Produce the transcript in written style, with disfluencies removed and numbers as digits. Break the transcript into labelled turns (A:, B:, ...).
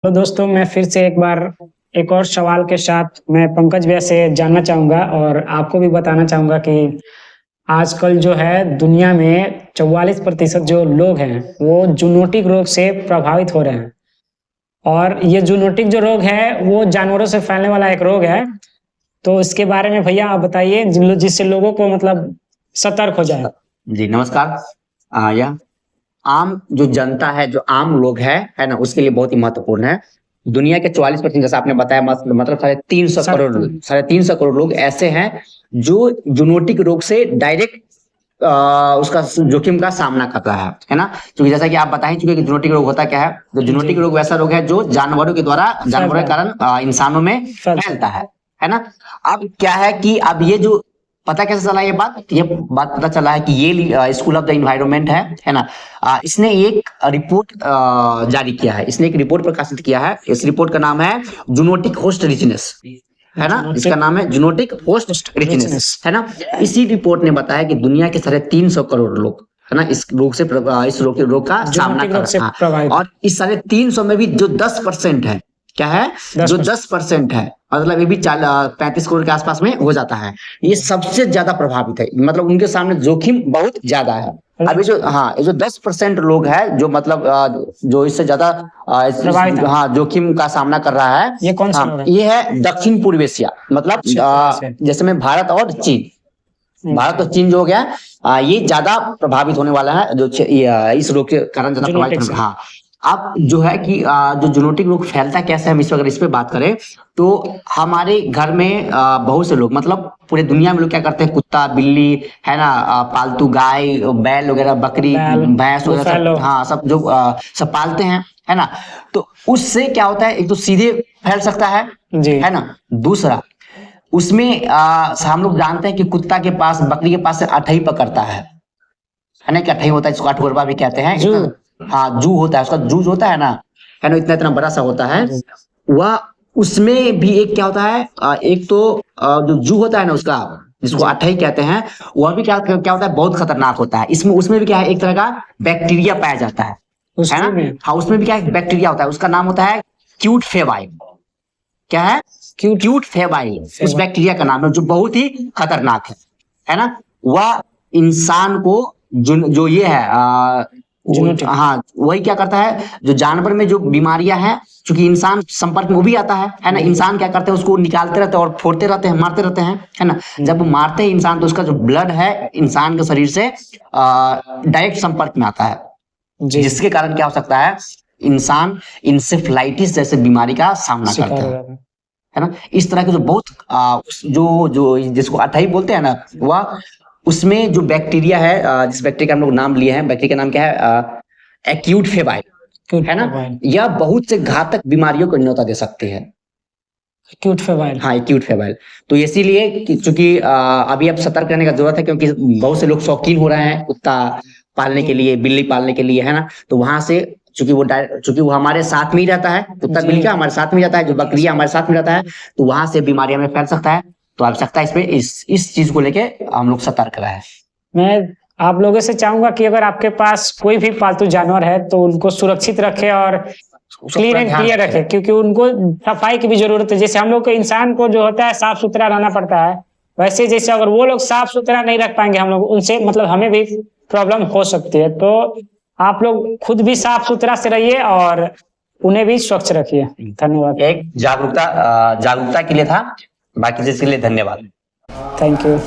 A: तो दोस्तों मैं फिर से एक बार एक और सवाल के साथ मैं पंकज भैया से जानना चाहूँगा और आपको भी बताना चाहूँगा कि आजकल जो है दुनिया में 44% जो लोग हैं वो जूनोटिक रोग से प्रभावित हो रहे हैं। और ये जूनोटिक जो रोग है वो जानवरों से फैलने वाला एक रोग है। तो इसके बारे में भैया आप बताइए जिससे लोगों को मतलब सतर्क हो जाए।
B: जी नमस्कार। यह आम जो जनता है, जो आम लोग है ना, उसके लिए बहुत ही महत्वपूर्ण है। दुनिया के 44% जैसा आपने बताया, मतलब 350 करोड़ लोग ऐसे हैं जो जूनोटिक रोग से डायरेक्ट उसका जोखिम का सामना कर रहा है ना। क्योंकि जैसा कि आप बता ही चुके कि जूनोटिक रोग होता क्या है। तो जूनोटिक रोग वैसा रोग है जो जानवरों के कारण इंसानों में फैलता है ना। अब क्या है कि अब ये जो पता कैसे चला ये बात पता चला है कि ये स्कूल ऑफ द इन्वायरमेंट है ना। इसने एक रिपोर्ट जारी किया है, इसने एक रिपोर्ट प्रकाशित किया है। इस रिपोर्ट का नाम है जूनोटिक होस्ट रिचनेस, है ना। इसका नाम है जूनोटिक होस्ट रिचनेस, है ना। इसी रिपोर्ट ने बताया कि दुनिया के 350 करोड़ लोग है ना इस रोग का सामना कर रहे हैं। और इस 350 में भी जो 10% है, क्या है, जो 10% है, मतलब ये भी 35 करोड़ के आसपास में हो जाता है। ये सबसे ज्यादा प्रभावित है, मतलब उनके सामने जोखिम बहुत ज्यादा है। अभी ये जो 10% लोग हैं जो मतलब जो इससे ज्यादा जोखिम का सामना कर रहा है,
A: ये कौन सा रोग है?
B: ये है दक्षिण पूर्व एशिया, मतलब जैसे में भारत और चीन। भारत और चीन जो हो गया ये ज्यादा प्रभावित होने वाला है, जो इस रोग के कारण ज्यादा प्रभावित। हाँ, अब जो है कि जो जूनोटिक रोग फैलता कैसे है, हम अगर इस पे बात करें तो हमारे घर में बहुत से लोग, मतलब पूरे दुनिया में लोग क्या करते हैं, कुत्ता बिल्ली है ना, पालतू गाय बैल वगैरह, बकरी भैंस वगैरह, हाँ सब जो सब पालते हैं, है ना। तो उससे क्या होता है, एक तो सीधे फैल सकता है जी, है ना। दूसरा उसमें हम लोग जानते हैं कि कुत्ता के पास, बकरी के पास से अठई पकड़ता है ना। क्या अठई होता है, इसको अठगोरबा भी कहते हैं। हाँ, जू होता है, उसका जूज होता है ना, इतना इतना बड़ा सा होता है वह। उसमें भी एक क्या होता है, एक तो जो जू होता है ना उसका, जिसको अठई कहते हैं, वह भी क्या होता है, बहुत खतरनाक होता है। उसमें भी क्या है, एक तरह का बैक्टीरिया पाया जाता है ना। हाँ, उसमें भी क्या है, बैक्टीरिया होता है, उसका नाम होता है क्यूट फेबाइल। क्या है, क्यूट फेबाइल उस बैक्टीरिया का नाम है, जो बहुत ही खतरनाक है ना। वह इंसान को जो ये है हाँ, वही क्या करता है, जो जानवर में जो बीमारियां हैं, क्योंकि इंसान संपर्क में वो भी आता है ना। इंसान क्या करते हैं, उसको निकालते रहते हैं और फोड़ते रहते हैं, मारते रहते हैं, है ना। जब मारते हैं इंसान तो उसका जो ब्लड है इंसान के शरीर से डायरेक्ट संपर्क में आता है, जिसके कारण क्या हो सकता है, इंसान इंसेफ्लाइटिस जैसे बीमारी का सामना करता है ना। इस तरह के जो बहुत जो जिसको अठई बोलते हैं ना, वह उसमें जो बैक्टीरिया है, जिस बैक्टीरिया का हम लोग नाम लिए हैं, बैक्टीरिया का नाम क्या है, एक्यूट फेबाइल, है ना। यह बहुत से घातक बीमारियों को न्योता दे सकती है, एक्यूट फेबाइल। हाँ, एक्यूट फेबाइल। तो इसीलिए चूंकि अभी अब सतर्क रहने का जरूरत है, क्योंकि बहुत से लोग शौकीन हो रहे हैं कुत्ता पालने के लिए, बिल्ली पालने के लिए, है ना। तो वहां से चूंकि वो हमारे साथ में ही रहता है, कुत्ता बिल्ली का हमारे साथ में रहता है, जो बकरियां हमारे साथ में रहता है, तो वहां से बीमारियां में फैल सकता है। तो आवश्यकता इसमें इस चीज को लेके हम लोग सतर्क रहे।
A: मैं आप लोगों से चाहूंगा कि अगर आपके पास कोई भी पालतू जानवर है तो उनको सुरक्षित रखे और क्लीन एंड क्लियर रखे, क्योंकि उनको सफाई की भी जरूरत है। जैसे हम लोग को, इंसान को जो होता है साफ सुथरा रहना पड़ता है, वैसे जैसे अगर वो लोग साफ सुथरा नहीं रख पाएंगे हम लोग, उनसे मतलब हमें भी प्रॉब्लम हो सकती है। तो आप लोग खुद भी साफ सुथरा से रहिए और उन्हें भी स्वच्छ रखिए। धन्यवाद।
B: एक जागरूकता के लिए था, बाकी चीज के लिए धन्यवाद।
A: Thank you.